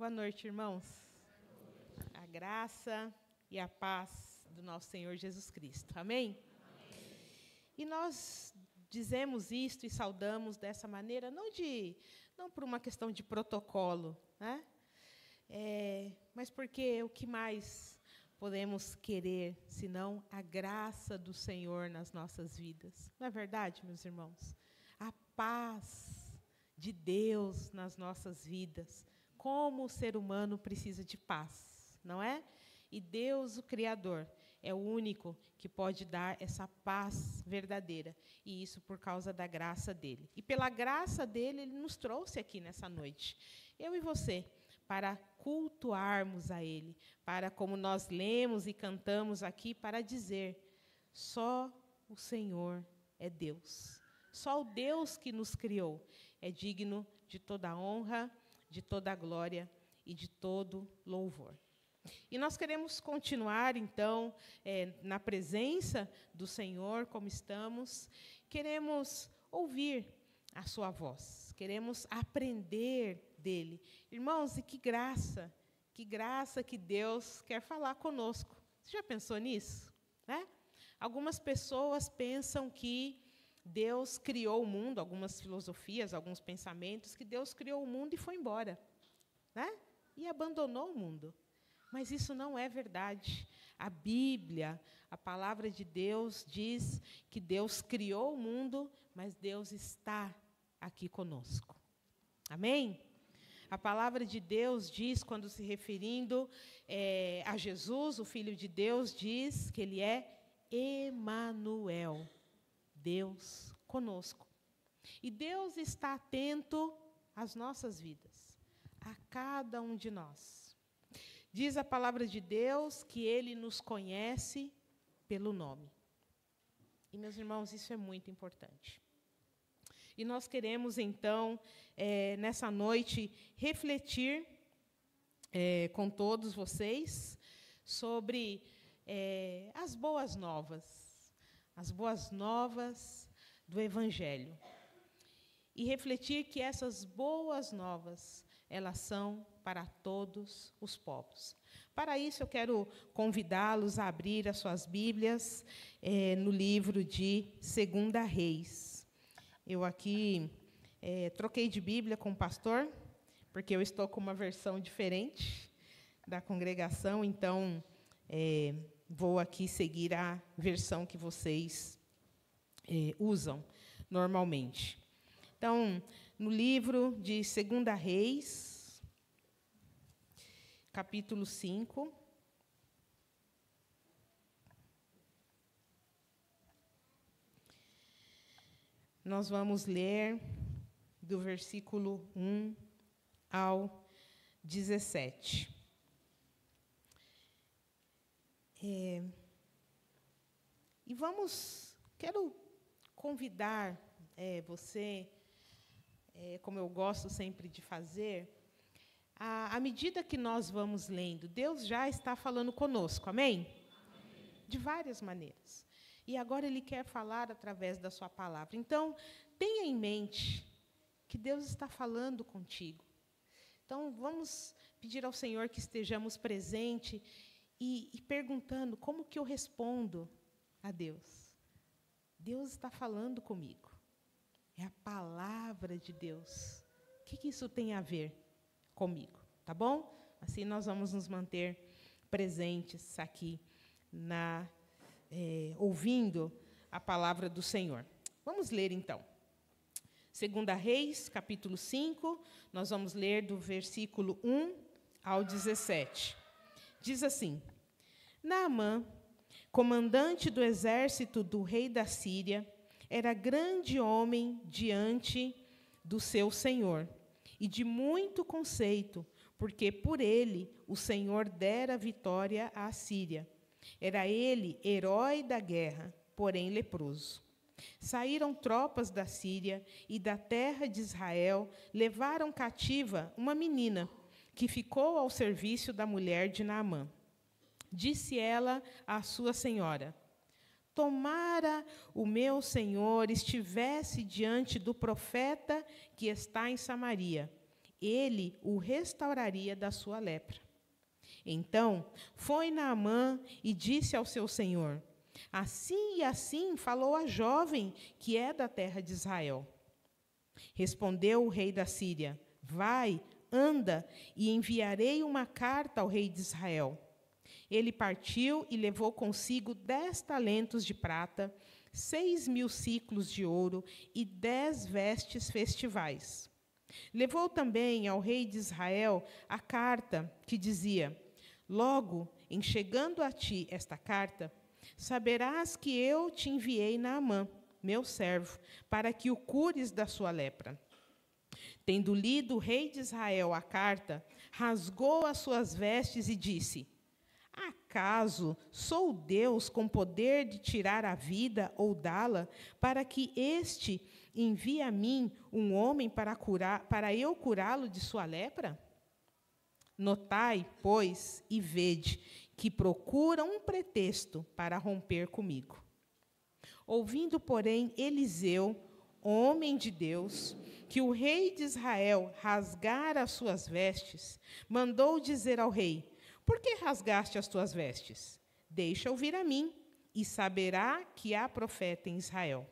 Boa noite, irmãos. A graça e a paz do nosso Senhor Jesus Cristo. Amém? Amém. E nós dizemos isto e saudamos dessa maneira, não por uma questão de protocolo, né? Mas porque o que mais podemos querer, senão a graça do Senhor nas nossas vidas? Não é verdade, meus irmãos? A paz de Deus nas nossas vidas. Como o ser humano precisa de paz, não é? E Deus, o Criador, é o único que pode dar essa paz verdadeira. E isso por causa da graça dele. E pela graça dele, ele nos trouxe aqui nessa noite, eu e você, para cultuarmos a ele, para, como nós lemos e cantamos aqui, para dizer: só o Senhor é Deus. Só o Deus que nos criou é digno de toda a honra, de toda a glória e de todo louvor. E nós queremos continuar, então, na presença do Senhor, como estamos, queremos ouvir a sua voz, queremos aprender dele. Irmãos, e que graça que Deus quer falar conosco. Você já pensou nisso? Né? Algumas pessoas pensam que Deus criou o mundo, algumas filosofias, alguns pensamentos, que Deus criou o mundo e foi embora, né? E abandonou o mundo. Mas isso não é verdade. A Bíblia, a palavra de Deus, diz que Deus criou o mundo, mas Deus está aqui conosco. Amém? A palavra de Deus diz, quando se referindo a Jesus, o Filho de Deus, diz que Ele é Emanuel. Deus conosco. E Deus está atento às nossas vidas, a cada um de nós. Diz a palavra de Deus que Ele nos conhece pelo nome. E, meus irmãos, isso é muito importante. E nós queremos, então, nessa noite, refletir com todos vocês sobre as boas novas do Evangelho. E refletir que essas boas novas, elas são para todos os povos. Para isso, eu quero convidá-los a abrir as suas Bíblias no livro de 2 Reis. Eu aqui troquei de Bíblia com o pastor, porque eu estou com uma versão diferente da congregação, então vou aqui seguir a versão que vocês usam normalmente. Então, no livro de 2 Reis, capítulo 5, nós vamos ler do versículo 1 ao 17. E quero convidar você, como eu gosto sempre de fazer, à medida que nós vamos lendo, Deus já está falando conosco, amém? Amém? De várias maneiras. E agora Ele quer falar através da sua palavra. Então, tenha em mente que Deus está falando contigo. Então, vamos pedir ao Senhor que estejamos presentes e perguntando: como que eu respondo a Deus? Deus está falando comigo. É a palavra de Deus. O que isso tem a ver comigo? Tá bom? Assim nós vamos nos manter presentes aqui, ouvindo a palavra do Senhor. Vamos ler, então. 2 Reis, capítulo 5, nós vamos ler do versículo 1 ao 17. Diz assim: Naamã, comandante do exército do rei da Síria, era grande homem diante do seu senhor, e de muito conceito, porque por ele o Senhor dera vitória à Síria. Era ele herói da guerra, porém leproso. Saíram tropas da Síria e da terra de Israel, levaram cativa uma menina, que ficou ao serviço da mulher de Naamã. Disse ela à sua senhora: tomara o meu senhor estivesse diante do profeta que está em Samaria, ele o restauraria da sua lepra. Então foi Naamã e disse ao seu senhor: assim e assim falou a jovem que é da terra de Israel. Respondeu o rei da Síria: vai, anda, e enviarei uma carta ao rei de Israel. Ele partiu e levou consigo 10 talentos de prata, 6.000 siclos de ouro e 10 vestes festivais. Levou também ao rei de Israel a carta que dizia: logo, em chegando a ti esta carta, saberás que eu te enviei Naamã, meu servo, para que o cures da sua lepra. Tendo lido o rei de Israel a carta, rasgou as suas vestes e disse: acaso sou Deus com poder de tirar a vida ou dá-la, para que este envie a mim um homem para eu curá-lo de sua lepra? Notai, pois, e vede, que procura um pretexto para romper comigo. Ouvindo, porém, Eliseu, homem de Deus, que o rei de Israel rasgara as suas vestes, mandou dizer ao rei: por que rasgaste as tuas vestes? Deixa-o vir a mim, e saberá que há profeta em Israel.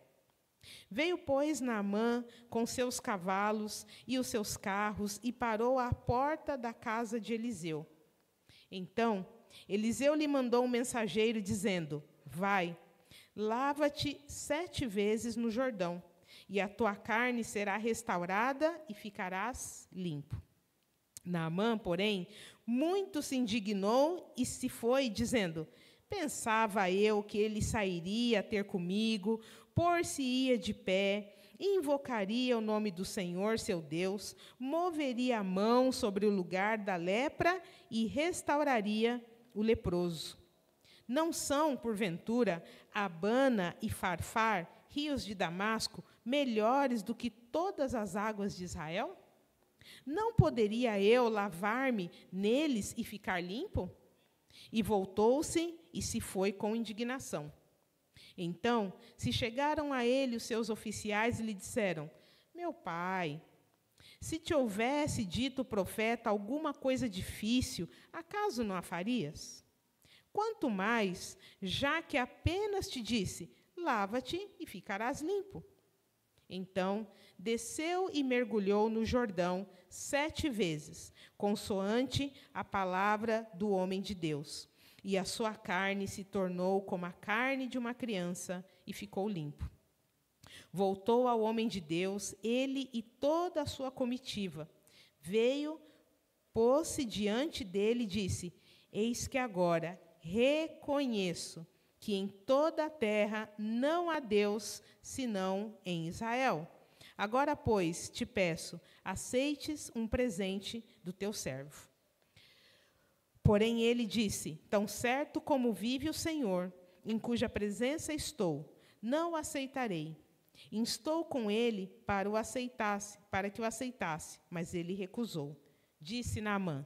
Veio, pois, Naamã com seus cavalos e os seus carros e parou à porta da casa de Eliseu. Então, Eliseu lhe mandou um mensageiro, dizendo: vai, lava-te 7 vezes no Jordão, e a tua carne será restaurada e ficarás limpo. Naamã, porém, muito se indignou e se foi, dizendo: pensava eu que ele sairia a ter comigo, pôr-se-ia de pé, invocaria o nome do Senhor, seu Deus, moveria a mão sobre o lugar da lepra e restauraria o leproso. Não são, porventura, Abana e Farfar, rios de Damasco, melhores do que todas as águas de Israel? Não poderia eu lavar-me neles e ficar limpo? E voltou-se e se foi com indignação. Então se chegaram a ele os seus oficiais e lhe disseram: meu pai, se te houvesse dito o profeta alguma coisa difícil, acaso não a farias? Quanto mais, já que apenas te disse: lava-te e ficarás limpo. Então desceu e mergulhou no Jordão 7 vezes, consoante a palavra do homem de Deus. E a sua carne se tornou como a carne de uma criança e ficou limpo. Voltou ao homem de Deus, ele e toda a sua comitiva. Veio, pôs-se diante dele e disse: eis que agora reconheço que em toda a terra não há Deus, senão em Israel. Agora, pois, te peço, aceites um presente do teu servo. Porém ele disse: tão certo como vive o Senhor, em cuja presença estou, não o aceitarei. Instou com ele para que o aceitasse, mas ele recusou. Disse Naamã: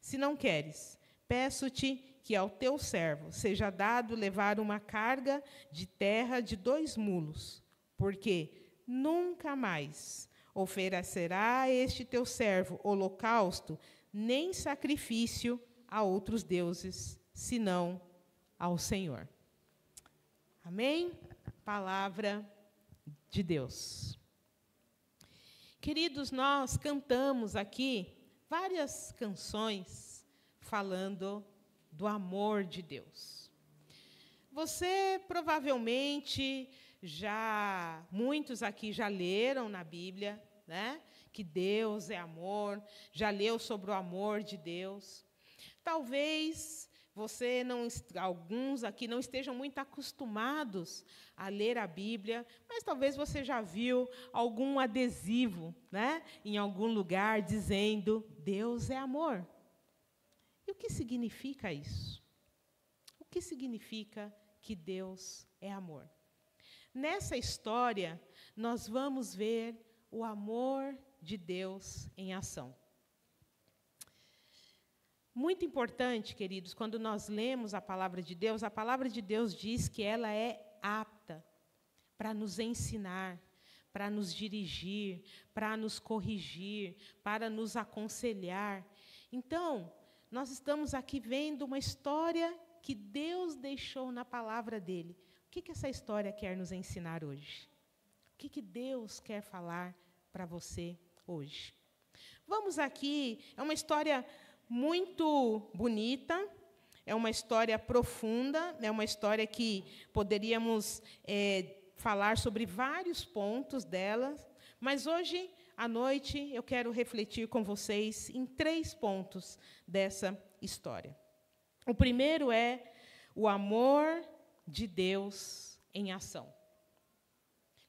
se não queres, peço-te que ao teu servo seja dado levar uma carga de terra de 2 mulos, porque nunca mais oferecerá a este teu servo holocausto, nem sacrifício a outros deuses, senão ao Senhor. Amém? Palavra de Deus. Queridos, nós cantamos aqui várias canções falando do amor de Deus. Você provavelmente muitos aqui já leram na Bíblia, né, que Deus é amor, já leu sobre o amor de Deus. Talvez alguns aqui não estejam muito acostumados a ler a Bíblia, mas talvez você já viu algum adesivo, né, em algum lugar dizendo: Deus é amor. E o que significa isso? O que significa que Deus é amor? Nessa história, nós vamos ver o amor de Deus em ação. Muito importante, queridos, quando nós lemos a palavra de Deus diz que ela é apta para nos ensinar, para nos dirigir, para nos corrigir, para nos aconselhar. Então, nós estamos aqui vendo uma história que Deus deixou na palavra dele. O que essa história quer nos ensinar hoje? O que Deus quer falar para você hoje? Vamos aqui, é uma história muito bonita, é uma história profunda, é uma história que poderíamos falar sobre vários pontos dela, mas hoje à noite eu quero refletir com vocês em 3 pontos dessa história. O primeiro é o amor de Deus em ação.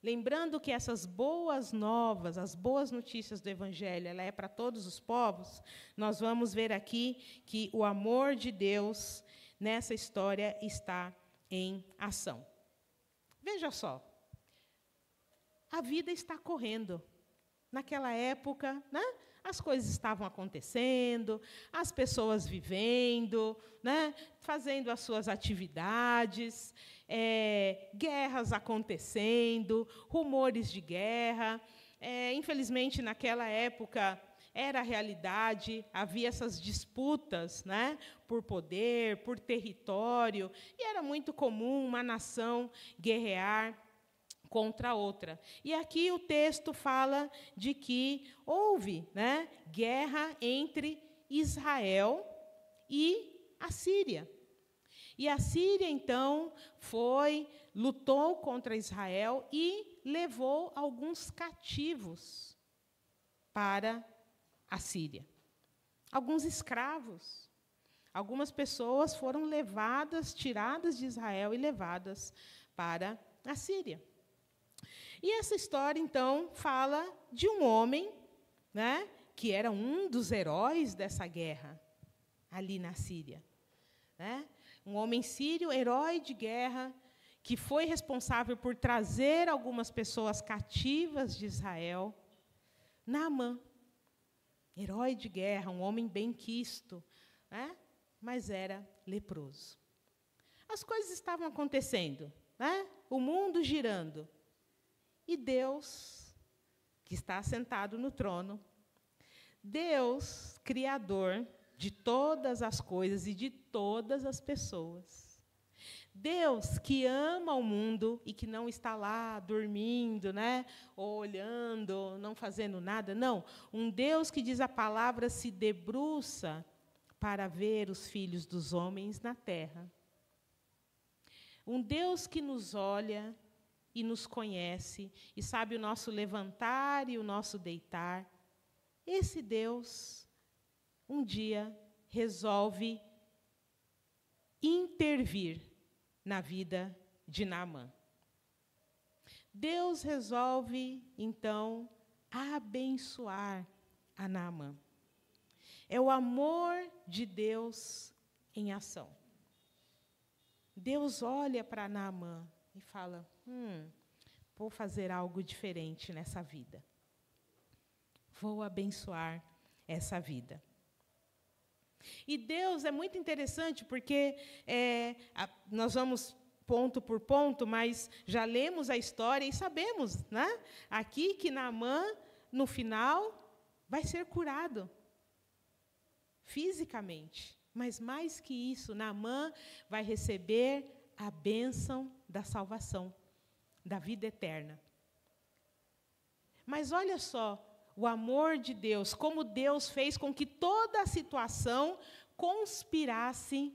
Lembrando que essas boas novas, as boas notícias do Evangelho, ela é para todos os povos, nós vamos ver aqui que o amor de Deus nessa história está em ação. Veja só, a vida está correndo. Naquela época, né, as coisas estavam acontecendo, as pessoas vivendo, né, fazendo as suas atividades, guerras acontecendo, rumores de guerra. Infelizmente, naquela época, era a realidade, havia essas disputas, né, por poder, por território, e era muito comum uma nação guerrear contra a outra. E aqui o texto fala de que houve, né, guerra entre Israel e a Síria. E a Síria, então, lutou contra Israel e levou alguns cativos para a Síria. Alguns escravos. Algumas pessoas foram tiradas de Israel e levadas para a Síria. E essa história, então, fala de um homem, né, que era um dos heróis dessa guerra, ali na Síria. Né? Um homem sírio, herói de guerra, que foi responsável por trazer algumas pessoas cativas de Israel. Naamã, herói de guerra, um homem benquisto, né, mas era leproso. As coisas estavam acontecendo, né, o mundo girando. E Deus, que está sentado no trono, Deus, Criador de todas as coisas e de todas as pessoas, Deus que ama o mundo e que não está lá dormindo, né, ou olhando, não fazendo nada, não. Um Deus que, diz a palavra, se debruça para ver os filhos dos homens na terra. Um Deus que nos olha e nos conhece, e sabe o nosso levantar e o nosso deitar. Esse Deus, um dia, resolve intervir na vida de Naamã. Deus resolve, então, abençoar a Naamã. É o amor de Deus em ação. Deus olha para Naamã e fala, vou fazer algo diferente nessa vida. Vou abençoar essa vida. E Deus é muito interessante, porque nós vamos ponto por ponto, mas já lemos a história e sabemos, né, aqui que Naamã, no final, vai ser curado fisicamente. Mas mais que isso, Naamã vai receber a bênção da salvação, da vida eterna. Mas olha só, o amor de Deus, como Deus fez com que toda a situação conspirasse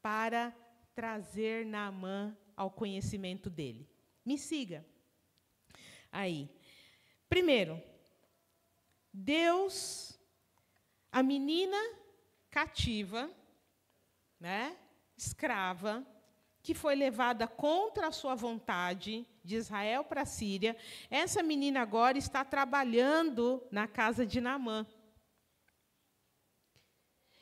para trazer Naamã ao conhecimento dele. Me siga. Aí. Primeiro, Deus, a menina cativa, né, escrava, que foi levada contra a sua vontade de Israel para a Síria, essa menina agora está trabalhando na casa de Naamã.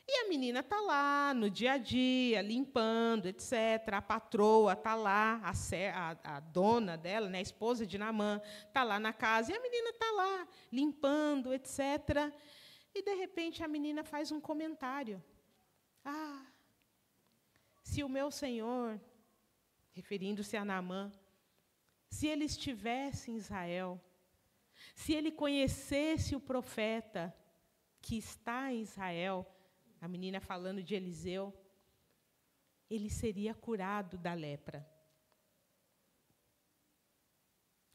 E a menina está lá, no dia a dia, limpando, etc. A patroa está lá, a dona dela, né, a esposa de Naamã, está lá na casa, e a menina está lá, limpando, etc. E, de repente, a menina faz um comentário. Se o meu senhor, referindo-se a Naamã, se ele estivesse em Israel, se ele conhecesse o profeta que está em Israel, a menina falando de Eliseu, ele seria curado da lepra.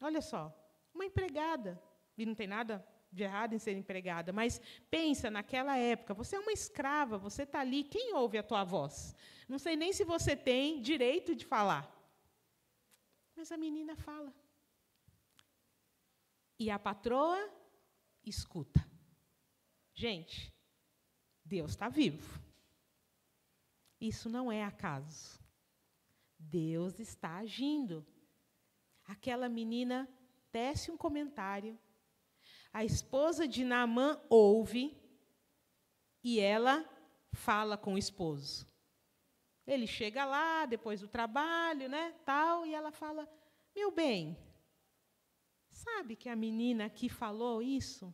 Olha só, uma empregada, e não tem nada de errado em ser empregada, mas pensa, naquela época, você é uma escrava, você está ali, quem ouve a tua voz? Não sei nem se você tem direito de falar. Mas a menina fala. E a patroa escuta. Gente, Deus está vivo. Isso não é acaso. Deus está agindo. Aquela menina tece um comentário. A esposa de Naamã ouve e ela fala com o esposo. Ele chega lá, depois do trabalho, né, tal, e ela fala, meu bem, sabe que a menina aqui falou isso?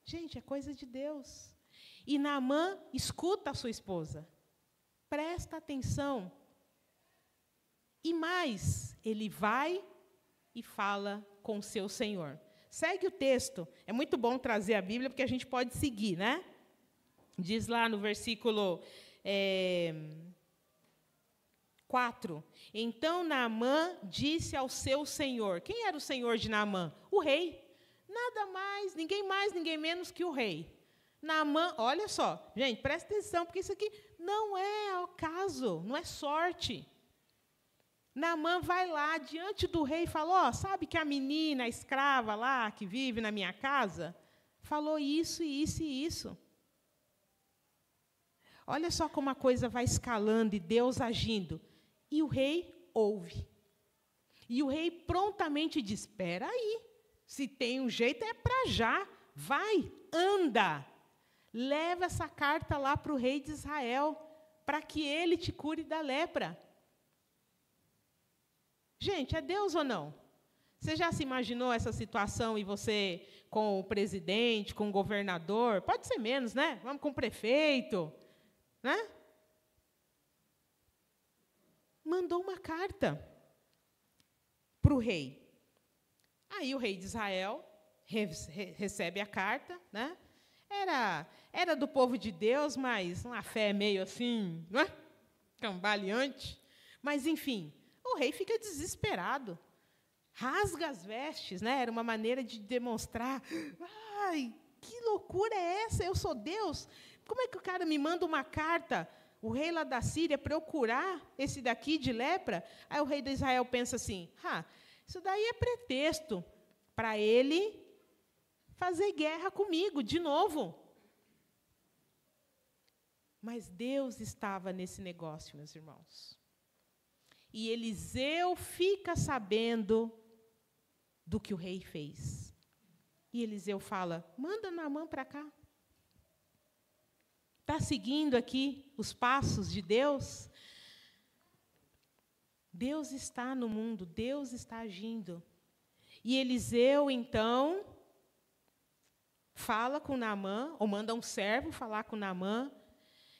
Gente, é coisa de Deus. E Naamã escuta a sua esposa. Presta atenção. E mais, ele vai e fala com o seu Senhor. Segue o texto. É muito bom trazer a Bíblia, porque a gente pode seguir, né? Diz lá no versículo 4. Então Naamã disse ao seu senhor. Quem era o senhor de Naamã? O rei. Nada mais, ninguém menos que o rei. Naamã, olha só, gente, presta atenção, porque isso aqui não é ao caso, não é sorte. Naamã vai lá diante do rei e fala, sabe que a menina, a escrava lá, que vive na minha casa, falou isso, isso e isso. Olha só como a coisa vai escalando e Deus agindo. E o rei ouve. E o rei prontamente diz, espera aí, se tem um jeito é para já, vai, anda. Leva essa carta lá para o rei de Israel, para que ele te cure da lepra. Gente, é Deus ou não? Você já se imaginou essa situação e você com o presidente, com o governador, pode ser menos, né? Vamos com o prefeito, né? Mandou uma carta para o rei. Aí o rei de Israel recebe a carta, né? Era do povo de Deus, mas uma fé meio assim, não é? Cambaleante. Mas, enfim, o rei fica desesperado. Rasga as vestes, né? Era uma maneira de demonstrar, ai, que loucura é essa? Eu sou Deus? Como é que o cara me manda uma carta, o rei lá da Síria, para eu curar esse daqui de lepra? Aí o rei de Israel pensa assim, isso daí é pretexto para ele fazer guerra comigo de novo. Mas Deus estava nesse negócio, meus irmãos. E Eliseu fica sabendo do que o rei fez. E Eliseu fala, manda Naamã para cá. Está seguindo aqui os passos de Deus? Deus está no mundo, Deus está agindo. E Eliseu, então, fala com Naamã, ou manda um servo falar com Naamã,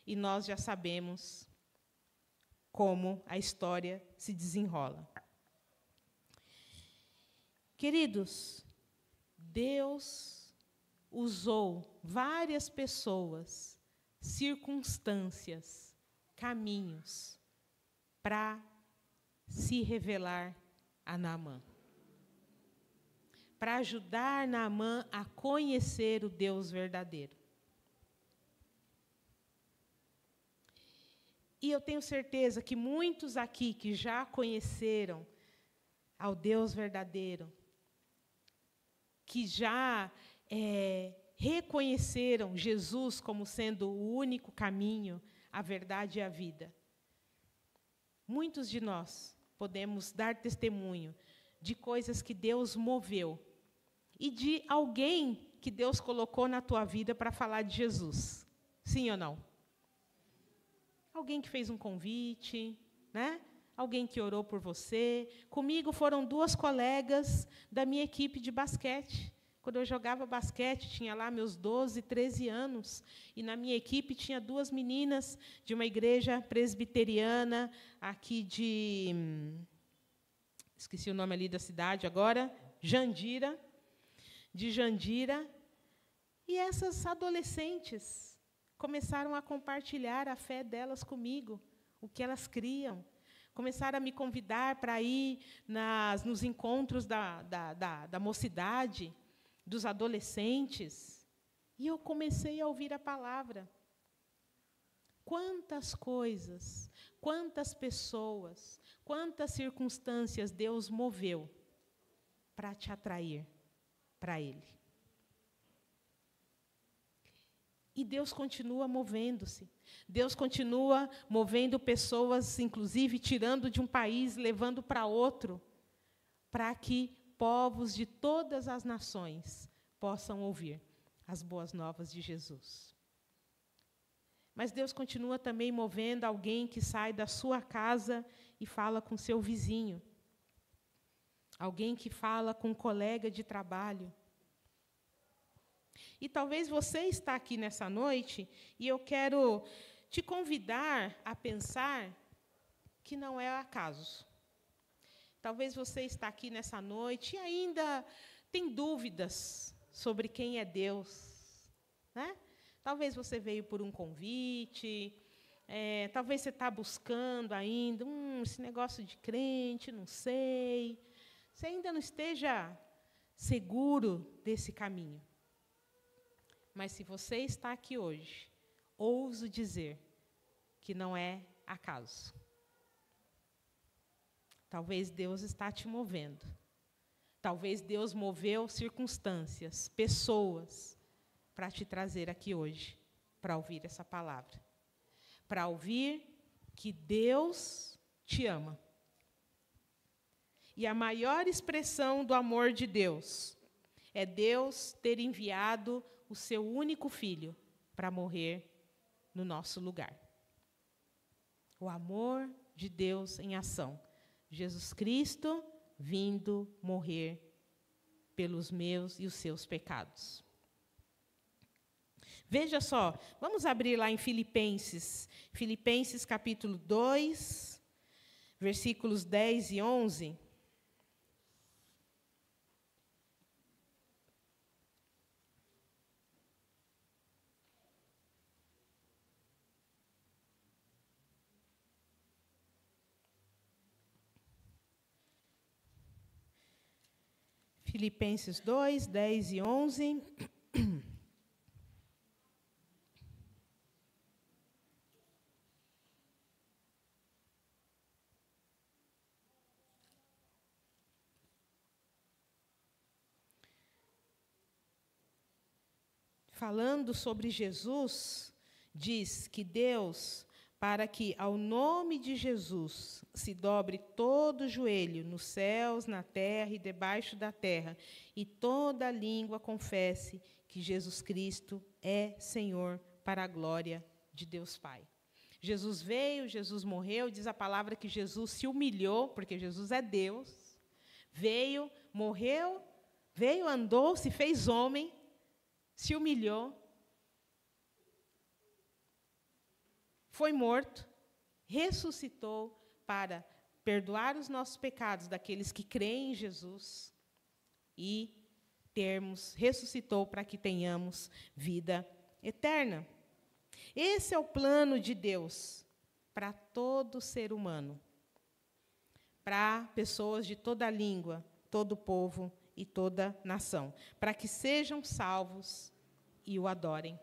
e nós já sabemos como a história se desenrola. Queridos, Deus usou várias pessoas, circunstâncias, caminhos, para se revelar a Naamã. Para ajudar Naamã a conhecer o Deus verdadeiro. E eu tenho certeza que muitos aqui que já conheceram ao Deus verdadeiro, que já reconheceram Jesus como sendo o único caminho, a verdade e a vida. Muitos de nós podemos dar testemunho de coisas que Deus moveu e de alguém que Deus colocou na tua vida para falar de Jesus. Sim ou não? Alguém que fez um convite, né? Alguém que orou por você. Comigo foram 2 colegas da minha equipe de basquete. Quando eu jogava basquete, tinha lá meus 12, 13 anos. E na minha equipe tinha 2 meninas de uma igreja presbiteriana, aqui de... esqueci o nome ali da cidade agora. Jandira, e essas adolescentes começaram a compartilhar a fé delas comigo, o que elas criam. Começaram a me convidar para ir nos encontros da mocidade, dos adolescentes. E eu comecei a ouvir a palavra. Quantas coisas, quantas pessoas, quantas circunstâncias Deus moveu para te atrair para Ele. E Deus continua movendo-se. Deus continua movendo pessoas, inclusive tirando de um país, levando para outro, para que povos de todas as nações possam ouvir as boas novas de Jesus. Mas Deus continua também movendo alguém que sai da sua casa e fala com seu vizinho. Alguém que fala com um colega de trabalho. E talvez você está aqui nessa noite e eu quero te convidar a pensar que não é acaso. Talvez você está aqui nessa noite e ainda tem dúvidas sobre quem é Deus, né? Talvez você veio por um convite, talvez você está buscando ainda, esse negócio de crente, não sei. Você ainda não esteja seguro desse caminho. Mas se você está aqui hoje, ouso dizer que não é acaso. Talvez Deus está te movendo. Talvez Deus moveu circunstâncias, pessoas, para te trazer aqui hoje, para ouvir essa palavra. Para ouvir que Deus te ama. E a maior expressão do amor de Deus é Deus ter enviado o seu único filho para morrer no nosso lugar. O amor de Deus em ação. Jesus Cristo vindo morrer pelos meus e os seus pecados. Veja só, vamos abrir lá em Filipenses. Filipenses capítulo 2, versículos 10 e 11. Filipenses 2, 10 e 11. Falando sobre Jesus, diz que Deus, para que ao nome de Jesus se dobre todo o joelho, nos céus, na terra e debaixo da terra, e toda língua confesse que Jesus Cristo é Senhor, para a glória de Deus Pai. Jesus veio, Jesus morreu, diz a palavra que Jesus se humilhou, porque Jesus é Deus, veio, morreu, veio, andou, se fez homem, se humilhou, foi morto, ressuscitou para perdoar os nossos pecados daqueles que creem em Jesus e ressuscitou para que tenhamos vida eterna. Esse é o plano de Deus para todo ser humano, para pessoas de toda língua, todo povo e toda nação, para que sejam salvos e o adorem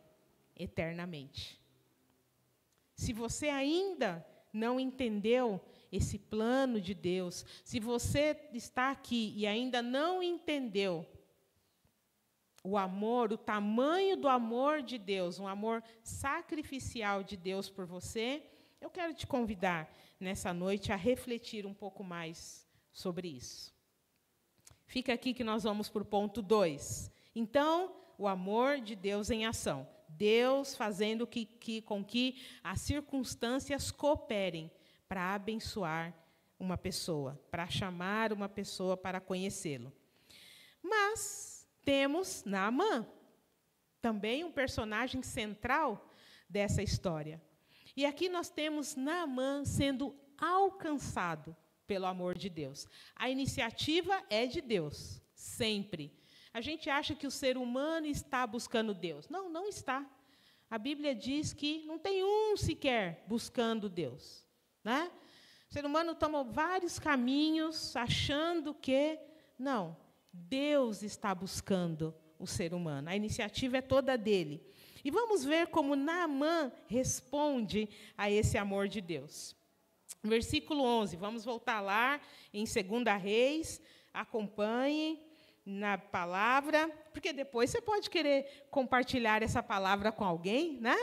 eternamente. Se você ainda não entendeu esse plano de Deus, se você está aqui e ainda não entendeu o amor, o tamanho do amor de Deus, um amor sacrificial de Deus por você, eu quero te convidar nessa noite a refletir um pouco mais sobre isso. Fica aqui que nós vamos para o ponto 2. Então, o amor de Deus em ação. Deus fazendo com que as circunstâncias cooperem para abençoar uma pessoa, para chamar uma pessoa para conhecê-lo. Mas temos Naamã, também um personagem central dessa história. E aqui nós temos Naamã sendo alcançado pelo amor de Deus. A iniciativa é de Deus, Sempre. A gente acha que o ser humano está buscando Deus. Não, não está. A Bíblia diz que não tem um sequer buscando Deus, né? O ser humano toma vários caminhos achando que... Não, Deus está buscando o ser humano. A iniciativa é toda dele. E vamos ver como Naamã responde a esse amor de Deus. Versículo 11, vamos voltar lá em 2 Reis, acompanhe na palavra, porque depois você pode querer compartilhar essa palavra com alguém, né?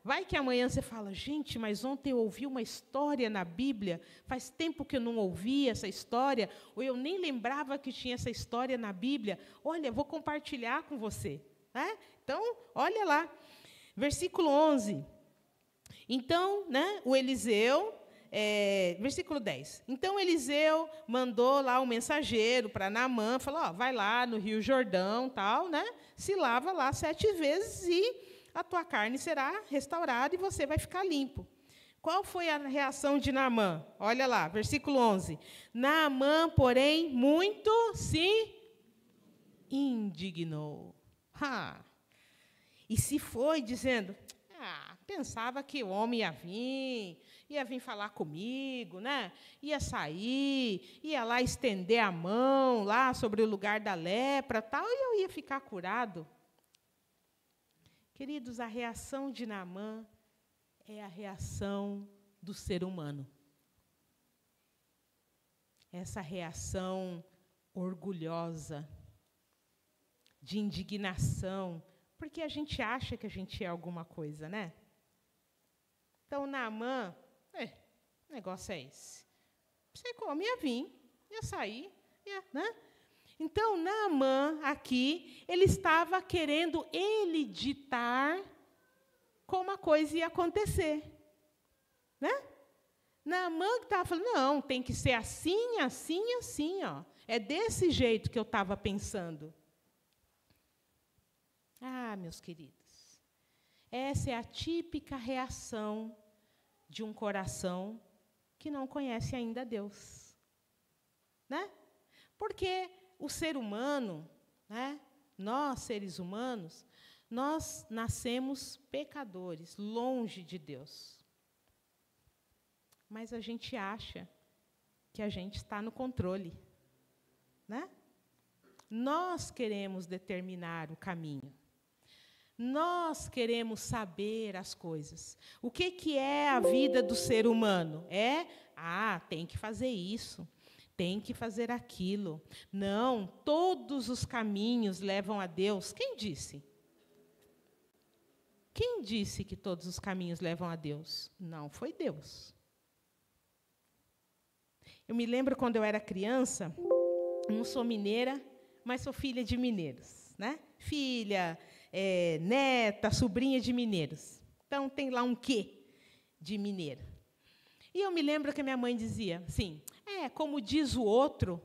Vai que amanhã você fala, gente, mas ontem eu ouvi uma história na Bíblia, faz tempo que eu não ouvi essa história, ou eu nem lembrava que tinha essa história na Bíblia. Olha, vou compartilhar com você, né? Então, olha lá, versículo 11. Então, né, o Eliseu... versículo 10. Então, Eliseu mandou lá um mensageiro para Naamã, falou, vai lá no Rio Jordão, tal, né? Se lava lá 7 vezes e a tua carne será restaurada e você vai ficar limpo. Qual foi a reação de Naamã? Olha lá, versículo 11. Naamã, porém, muito se indignou. E se foi dizendo, pensava que o homem ia vir falar comigo, né? Ia sair, ia lá estender a mão lá sobre o lugar da lepra, tal, e eu ia ficar curado. Queridos, a reação de Naamã é a reação do ser humano. Essa reação orgulhosa, de indignação, porque a gente acha que a gente é alguma coisa, né? Então, Naamã, o negócio é esse. Você come, ia vir, ia sair, né? Então, Naamã, aqui, ele estava querendo ele ditar como a coisa ia acontecer. Né? Naamã que estava falando, não, tem que ser assim, assim, assim. Ó. É desse jeito que eu estava pensando. Meus queridos, essa é a típica reação de um coração que não conhece ainda Deus. Né? Porque o ser humano, né, nós, seres humanos, nós nascemos pecadores, longe de Deus. Mas a gente acha que a gente está no controle. Né? Nós queremos determinar o caminho. Nós queremos saber as coisas. O que é a vida do ser humano? Tem que fazer isso. Tem que fazer aquilo. Não, todos os caminhos levam a Deus. Quem disse? Quem disse que todos os caminhos levam a Deus? Não foi Deus. Eu me lembro quando eu era criança, não sou mineira, mas sou filha de mineiros. Né? Filha, neta, sobrinha de mineiros. Então, tem lá um quê de mineira. E eu me lembro que a minha mãe dizia assim, como diz o outro,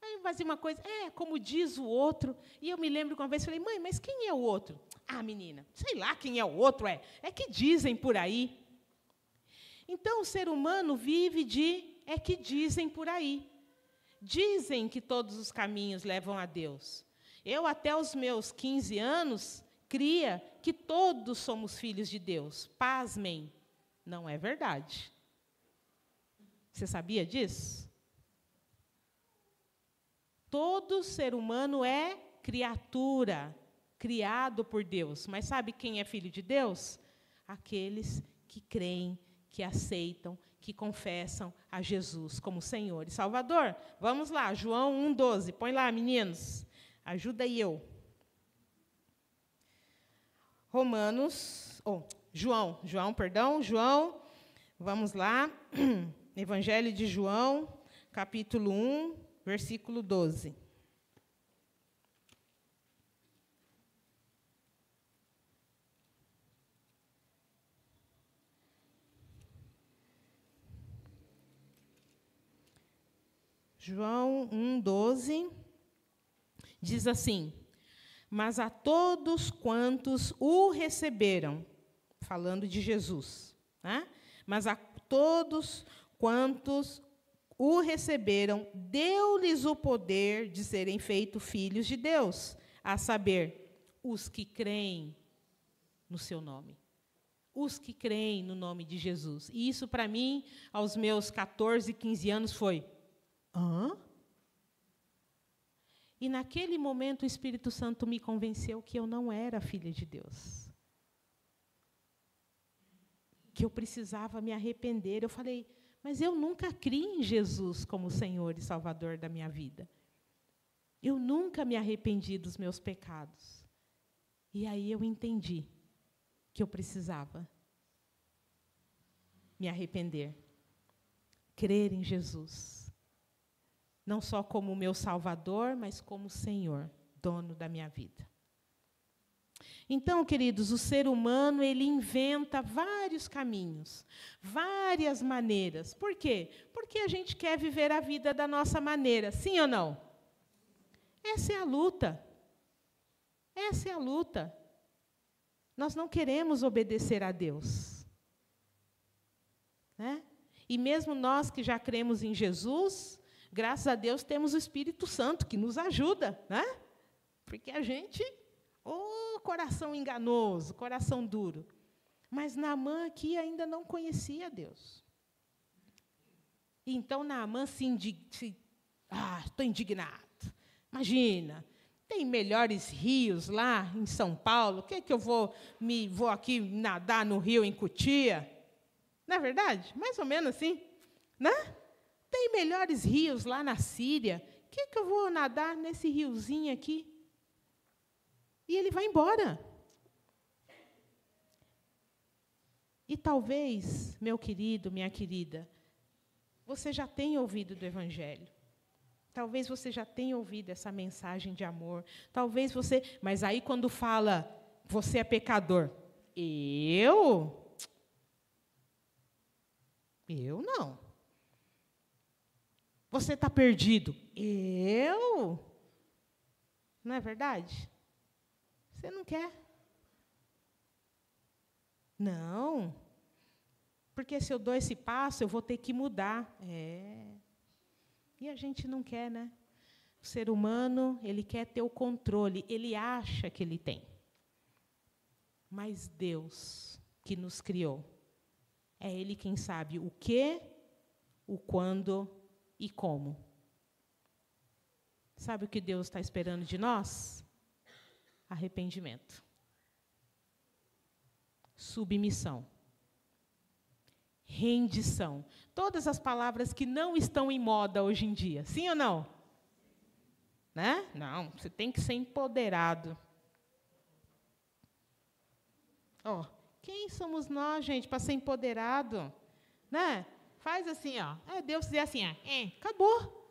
Aí eu fazia uma coisa, como diz o outro. E eu me lembro que uma vez falei, mãe, mas quem é o outro? Menina, sei lá quem é o outro, é que dizem por aí. Então, o ser humano vive que dizem por aí. Dizem que todos os caminhos levam a Deus. Eu, até os meus 15 anos, cria que todos somos filhos de Deus. Pasmem, não é verdade. Você sabia disso? Todo ser humano é criatura, criado por Deus. Mas sabe quem é filho de Deus? Aqueles que creem, que aceitam, que confessam a Jesus como Senhor e Salvador. Vamos lá, João 1,12. Põe lá, meninos. Ajuda aí eu. João. Vamos lá. Evangelho de João, capítulo 1, versículo 12. João 1,12 diz assim: mas a todos quantos o receberam, falando de Jesus, né? Mas a todos quantos o receberam, deu-lhes o poder de serem feitos filhos de Deus, a saber, os que creem no seu nome. Os que creem no nome de Jesus. E isso, para mim, aos meus 14, 15 anos, foi... Hã? E naquele momento o Espírito Santo me convenceu que eu não era filha de Deus. Que eu precisava me arrepender. Eu falei, mas eu nunca criei em Jesus como Senhor e Salvador da minha vida. Eu nunca me arrependi dos meus pecados. E aí eu entendi que eu precisava me arrepender. Crer em Jesus. Não só como meu Salvador, mas como Senhor, dono da minha vida. Então, queridos, o ser humano, ele inventa vários caminhos, várias maneiras. Por quê? Porque a gente quer viver a vida da nossa maneira, sim ou não? Essa é a luta. Essa é a luta. Nós não queremos obedecer a Deus. Né? E mesmo nós que já cremos em Jesus, graças a Deus temos o Espírito Santo que nos ajuda, né? Porque a gente... coração enganoso, coração duro. Mas Naamã aqui ainda não conhecia Deus. Então Naamã estou indignado. Imagina, tem melhores rios lá em São Paulo, que eu vou aqui nadar no rio em Cotia? Não é verdade? Mais ou menos assim, né? Tem melhores rios lá na Síria, que eu vou nadar nesse riozinho aqui? E ele vai embora. E talvez, meu querido, minha querida, você já tenha ouvido do Evangelho. Talvez você já tenha ouvido essa mensagem de amor. Talvez você... Mas aí, quando fala, você é pecador. Eu não. Você está perdido. Não é verdade? Você não quer. Não. Porque se eu dou esse passo, eu vou ter que mudar. E a gente não quer, né? O ser humano, ele quer ter o controle. Ele acha que ele tem. Mas Deus, que nos criou, é Ele quem sabe o que, o quando e como. Sabe o que Deus está esperando de nós? Arrependimento. Submissão. Rendição. Todas as palavras que não estão em moda hoje em dia. Sim ou não? Né? Não, você tem que ser empoderado. Quem somos nós, gente, para ser empoderado? Né? Faz assim, Deus dizer assim, acabou.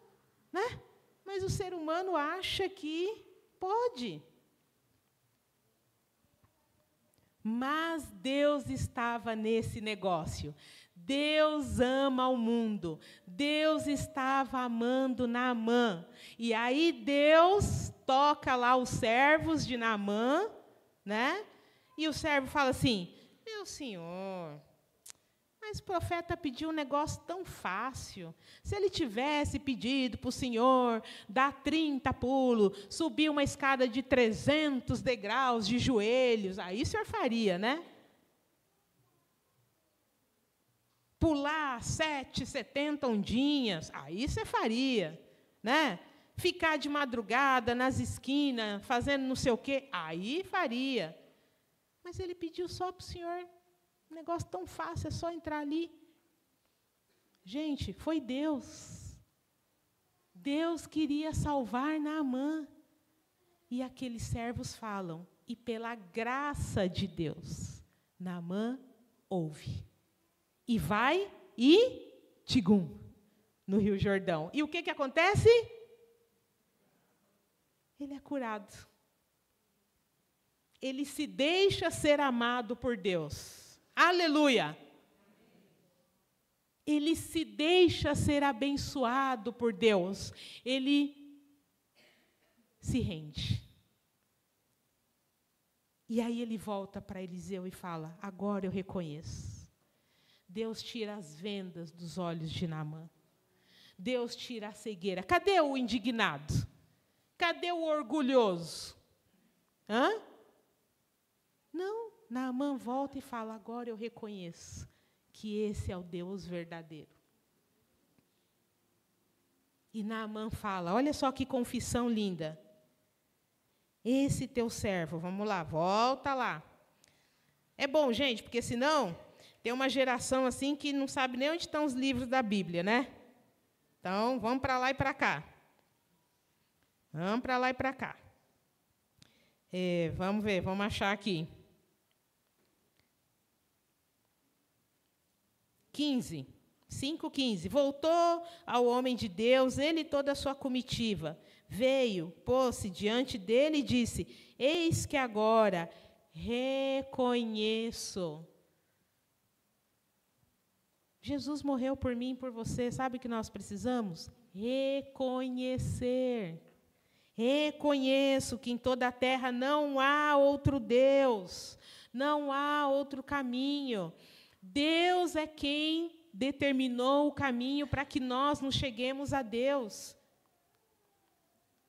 Né? Mas o ser humano acha que pode. Mas Deus estava nesse negócio. Deus ama o mundo. Deus estava amando Naamã. E aí Deus toca lá os servos de Naamã, né? E o servo fala assim, meu senhor, mas o profeta pediu um negócio tão fácil. Se ele tivesse pedido para o senhor dar 30 pulos, subir uma escada de 300 degraus de joelhos, aí o senhor faria, né? Pular 70 ondinhas, aí você faria, né? Ficar de madrugada nas esquinas, fazendo não sei o quê, aí faria. Mas ele pediu só para o senhor, um negócio tão fácil, é só entrar ali. Gente, foi Deus. Deus queria salvar Naamã. E aqueles servos falam, e pela graça de Deus, Naamã ouve. E vai e tigum, no Rio Jordão. E o que acontece? Ele é curado. Ele se deixa ser amado por Deus. Aleluia! Ele se deixa ser abençoado por Deus. Ele se rende. E aí ele volta para Eliseu e fala, agora eu reconheço. Deus tira as vendas dos olhos de Naamã. Deus tira a cegueira. Cadê o indignado? Cadê o orgulhoso? Hã? Não, Naamã volta e fala, agora eu reconheço que esse é o Deus verdadeiro. E Naamã fala, olha só que confissão linda. Esse teu servo, vamos lá, volta lá. É bom, gente, porque senão tem uma geração assim que não sabe nem onde estão os livros da Bíblia, né? Então, vamos para lá e para cá. Vamos para lá e para cá. Vamos ver, vamos achar aqui. 5:15. Voltou ao homem de Deus, ele e toda a sua comitiva. Veio, pôs-se diante dele e disse, eis que agora reconheço. Jesus morreu por mim e por você. Sabe o que nós precisamos? Reconhecer. Reconheço que em toda a terra não há outro Deus, não há outro caminho. Deus é quem determinou o caminho para que nós nos cheguemos a Deus.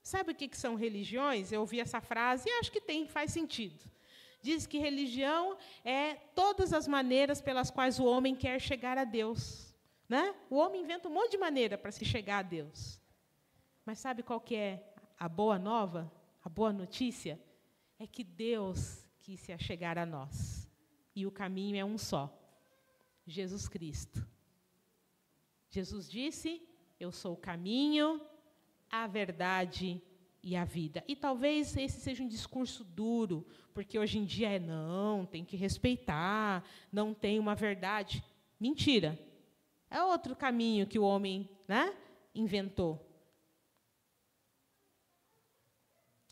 Sabe o que são religiões? Eu ouvi essa frase e acho que faz sentido. Diz que religião é todas as maneiras pelas quais o homem quer chegar a Deus. Né? O homem inventa um monte de maneira para se chegar a Deus. Mas sabe qual que é a boa nova? A boa notícia? É que Deus quis se achegar a nós. E o caminho é um só. Jesus Cristo. Jesus disse, eu sou o caminho, a verdade e a vida. E talvez esse seja um discurso duro, porque hoje em dia não, tem que respeitar, não tem uma verdade. Mentira. É outro caminho que o homem, né, inventou.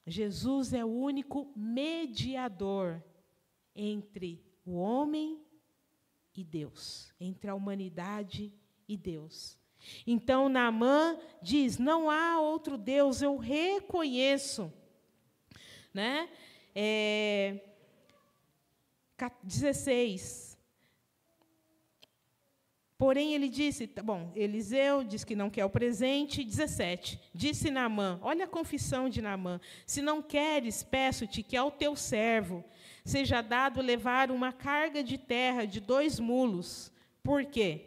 Jesus é o único mediador entre o homem e Deus, entre a humanidade e Deus. Então, Naamã diz, não há outro Deus, eu reconheço. Né? 16. Porém, ele disse, Eliseu diz que não quer o presente. 17. Disse Naamã, olha a confissão de Naamã, se não queres, peço-te que ao teu servo seja dado levar uma carga de terra de 2 mulos. Por quê?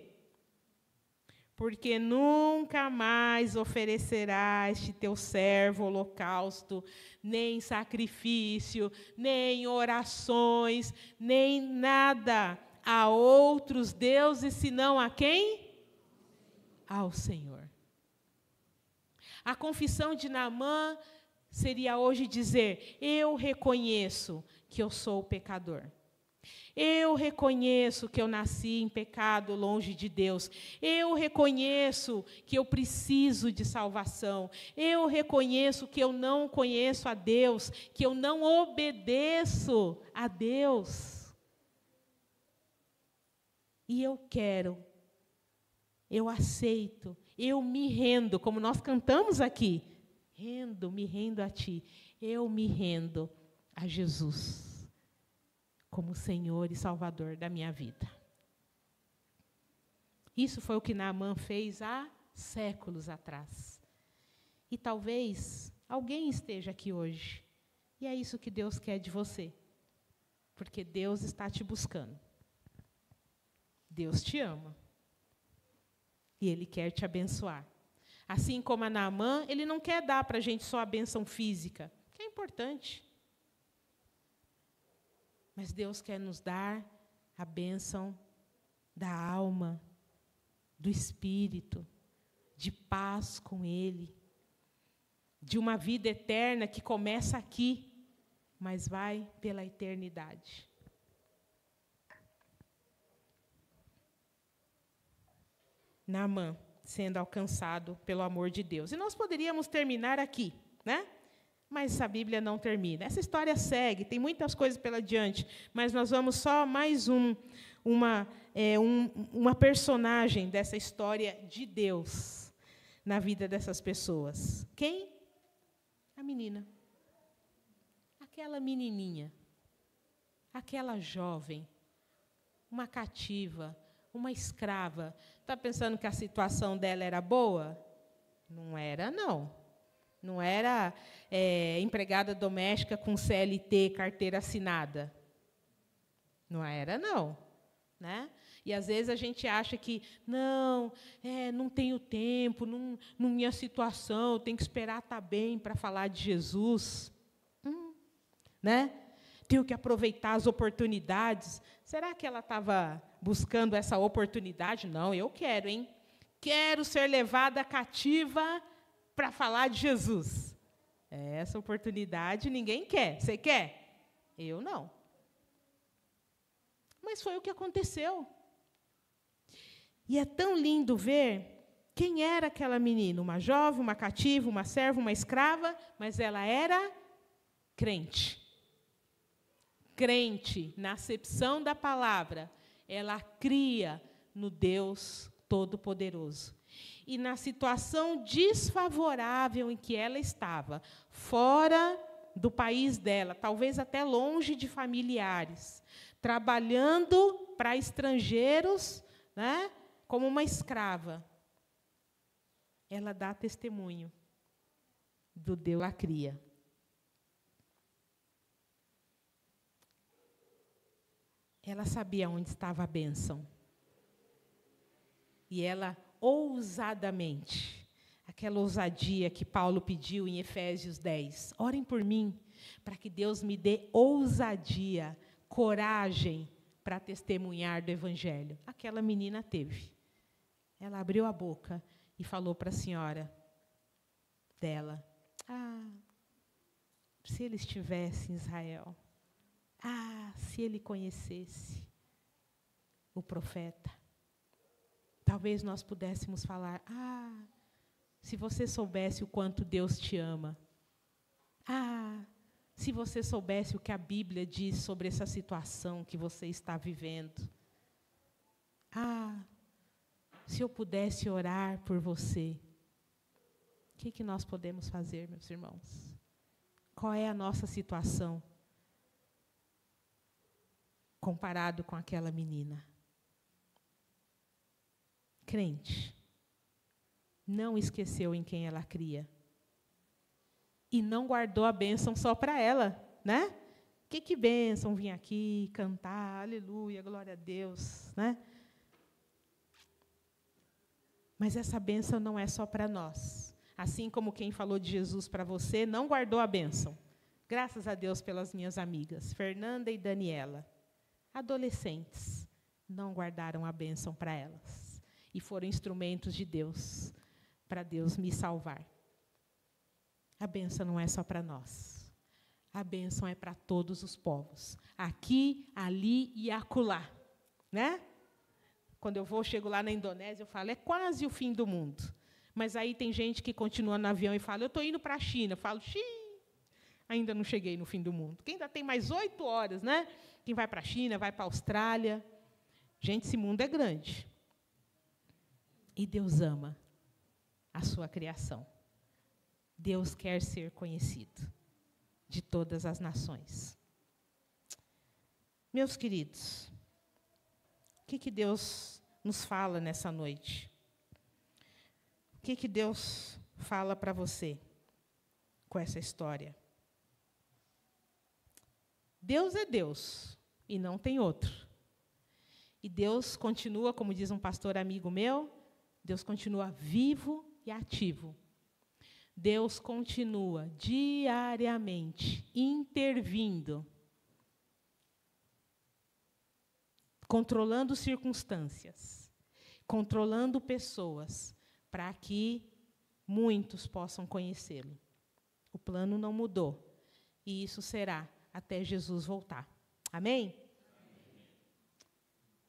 Porque nunca mais oferecerá este teu servo holocausto, nem sacrifício, nem orações, nem nada a outros deuses, senão a quem? Ao Senhor. A confissão de Naamã seria hoje dizer, eu reconheço que eu sou pecador. Eu reconheço que eu nasci em pecado longe de Deus. Eu reconheço que eu preciso de salvação. Eu reconheço que eu não conheço a Deus, que eu não obedeço a Deus. E eu quero, eu aceito, eu me rendo, como nós cantamos aqui. Me rendo a Ti. Eu me rendo a Jesus como Senhor e Salvador da minha vida. Isso foi o que Naamã fez há séculos atrás. E talvez alguém esteja aqui hoje. E é isso que Deus quer de você. Porque Deus está te buscando. Deus te ama. E Ele quer te abençoar. Assim como a Naamã, Ele não quer dar para a gente só a bênção física, que é importante. Mas Deus quer nos dar a bênção da alma, do espírito, de paz com Ele, de uma vida eterna que começa aqui, mas vai pela eternidade. Naamã sendo alcançado pelo amor de Deus. E nós poderíamos terminar aqui, né? Mas a Bíblia não termina. Essa história segue, tem muitas coisas pela diante, mas nós vamos só mais uma personagem dessa história de Deus na vida dessas pessoas. Quem? A menina. Aquela menininha. Aquela jovem. Uma cativa. uma escrava. Está pensando que a situação dela era boa? Não era, não. Não era empregada doméstica com CLT, carteira assinada. Não era, não. Né? E, às vezes, a gente acha que, não tenho tempo, não minha situação, tenho que esperar estar bem para falar de Jesus. Né? Tenho que aproveitar as oportunidades. Será que ela estava buscando essa oportunidade? Não, eu quero, hein? Quero ser levada cativa para falar de Jesus. Essa oportunidade ninguém quer. Você quer? Eu não. Mas foi o que aconteceu. E é tão lindo ver quem era aquela menina. Uma jovem, uma cativa, uma serva, uma escrava, mas ela era crente. Crente, na acepção da palavra, ela cria no Deus Todo-Poderoso. E na situação desfavorável em que ela estava, fora do país dela, talvez até longe de familiares, trabalhando para estrangeiros, né, como uma escrava, ela dá testemunho do Deus que ela cria. Ela sabia onde estava a bênção. E ela, ousadamente, aquela ousadia que Paulo pediu em Efésios 10, orem por mim, para que Deus me dê ousadia, coragem para testemunhar do Evangelho. Aquela menina teve. Ela abriu a boca e falou para a senhora dela, se ele estivesse em Israel, se ele conhecesse o profeta, talvez nós pudéssemos falar, se você soubesse o quanto Deus te ama, se você soubesse o que a Bíblia diz sobre essa situação que você está vivendo, se eu pudesse orar por você. O que nós podemos fazer, meus irmãos? Qual é a nossa situação comparado com aquela menina? Crente. Não esqueceu em quem ela cria. E não guardou a bênção só para ela, né? Que bênção vir aqui, cantar, aleluia, glória a Deus, né? Mas essa bênção não é só para nós. Assim como quem falou de Jesus para você, não guardou a bênção. Graças a Deus pelas minhas amigas, Fernanda e Daniela. Adolescentes, não guardaram a bênção para elas. E foram instrumentos de Deus, para Deus me salvar. A bênção não é só para nós. A bênção é para todos os povos. Aqui, ali e acolá. Né? Quando chego lá na Indonésia, eu falo, é quase o fim do mundo. Mas aí tem gente que continua no avião e fala, eu estou indo para a China. Eu falo, ainda não cheguei no fim do mundo. Quem ainda tem mais 8 horas, né? Quem vai para a China, vai para a Austrália. Gente, esse mundo é grande. E Deus ama a sua criação. Deus quer ser conhecido de todas as nações. Meus queridos, o que Deus nos fala nessa noite? O que Deus fala para você com essa história? Deus é Deus e não tem outro. E Deus continua, como diz um pastor amigo meu, Deus continua vivo e ativo. Deus continua diariamente intervindo, controlando circunstâncias, controlando pessoas, para que muitos possam conhecê-lo. O plano não mudou, e isso será até Jesus voltar. Amém?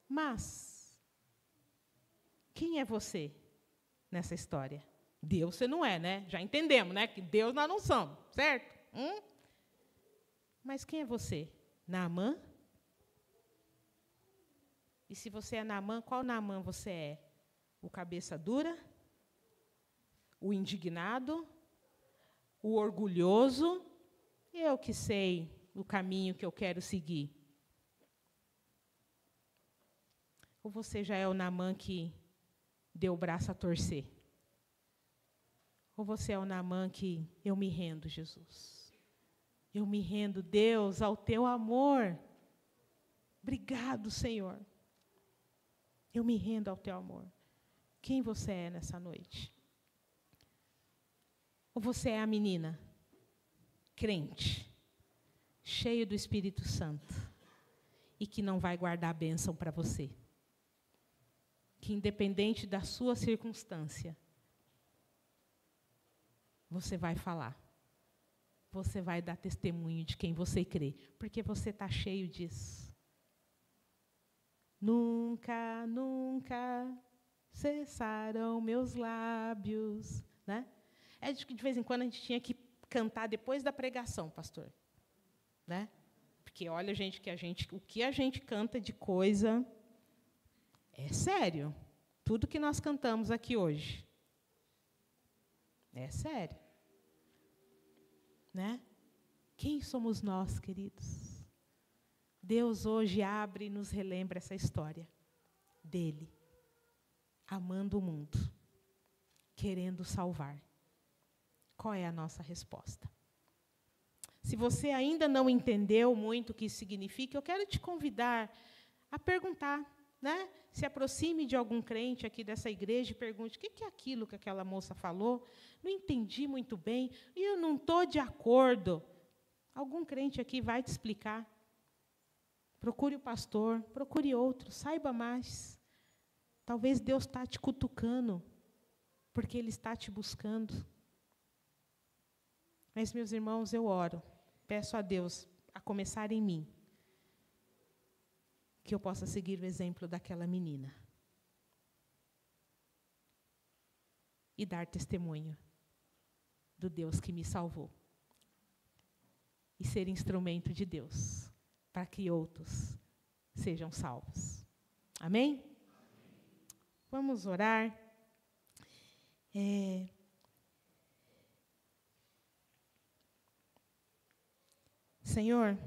Mas, quem é você nessa história? Deus você não é, né? Já entendemos, né? Que Deus nós não somos, certo? Mas quem é você? Naamã? E se você é Naamã, qual Naamã você é? O cabeça dura? O indignado? O orgulhoso? Eu que sei o caminho que eu quero seguir. Ou você já é o Naamã que deu o braço a torcer? Ou você é o Naamã que eu me rendo, Jesus? Eu me rendo, Deus, ao teu amor. Obrigado, Senhor. Eu me rendo ao teu amor. Quem você é nessa noite? Ou você é a menina crente, cheio do Espírito Santo, e que não vai guardar a bênção para você? Que independente da sua circunstância, você vai falar. Você vai dar testemunho de quem você crê, porque você está cheio disso. Nunca, nunca cessarão meus lábios, né? É de que de vez em quando a gente tinha que cantar depois da pregação, pastor, né? Porque olha, gente, o que a gente canta de coisa é sério. Tudo que nós cantamos aqui hoje é sério, né? Quem somos nós, queridos? Deus hoje abre e nos relembra essa história dele, amando o mundo, querendo salvar. Qual é a nossa resposta? Se você ainda não entendeu muito o que isso significa, eu quero te convidar a perguntar, né? Se aproxime de algum crente aqui dessa igreja e pergunte: o que é aquilo que aquela moça falou? Não entendi muito bem, e eu não estou de acordo. Algum crente aqui vai te explicar. Procure o pastor, procure outro, saiba mais. Talvez Deus está te cutucando, porque Ele está te buscando. Mas, meus irmãos, eu oro, peço a Deus, a começar em mim, que eu possa seguir o exemplo daquela menina e dar testemunho do Deus que me salvou e ser instrumento de Deus para que outros sejam salvos. Amém? Vamos orar. Senhor,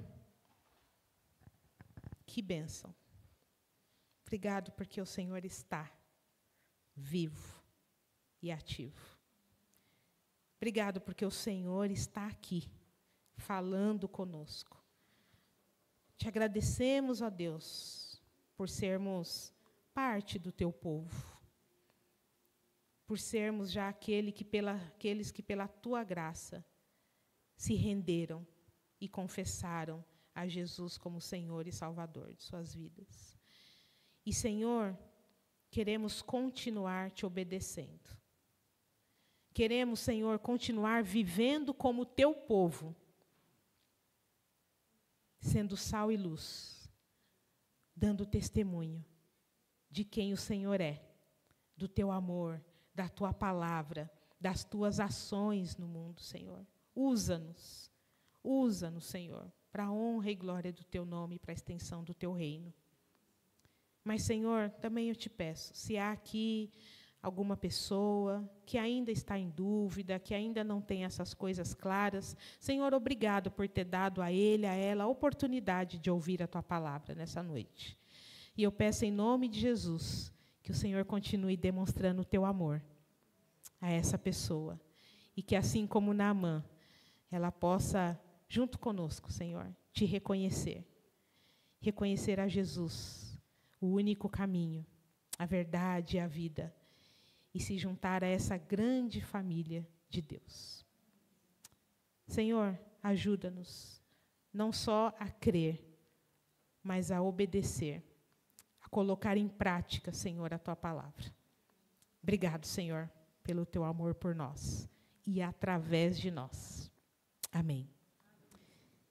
que bênção. Obrigado porque o Senhor está vivo e ativo. Obrigado porque o Senhor está aqui, falando conosco. Te agradecemos, ó Deus, por sermos parte do teu povo, por sermos já aqueles que pela tua graça se renderam e confessaram a Jesus como Senhor e Salvador de suas vidas. E, Senhor, queremos continuar te obedecendo. Queremos, Senhor, continuar vivendo como teu povo, sendo sal e luz, dando testemunho de quem o Senhor é, do teu amor, da tua palavra, das tuas ações no mundo, Senhor. Usa-nos, Senhor, para a honra e glória do teu nome e para a extensão do teu reino. Mas, Senhor, também eu te peço, se há aqui alguma pessoa que ainda está em dúvida, que ainda não tem essas coisas claras, Senhor, obrigado por ter dado a ele, a ela, a oportunidade de ouvir a tua palavra nessa noite. E eu peço em nome de Jesus que o Senhor continue demonstrando o teu amor a essa pessoa. E que, assim como Naamã, ela possa, junto conosco, Senhor, te reconhecer. Reconhecer a Jesus, o único caminho, a verdade e a vida. E se juntar a essa grande família de Deus. Senhor, ajuda-nos, não só a crer, mas a obedecer, a colocar em prática, Senhor, a tua palavra. Obrigado, Senhor, pelo teu amor por nós e através de nós. Amém.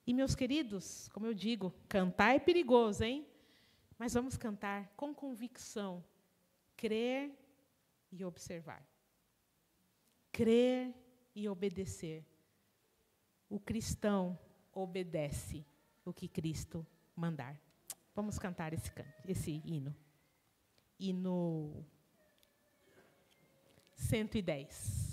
E, meus queridos, como eu digo, cantar é perigoso, hein? Mas vamos cantar com convicção, crer e observar. Crer e obedecer. O cristão obedece o que Cristo mandar. Vamos cantar esse hino. Hino 110.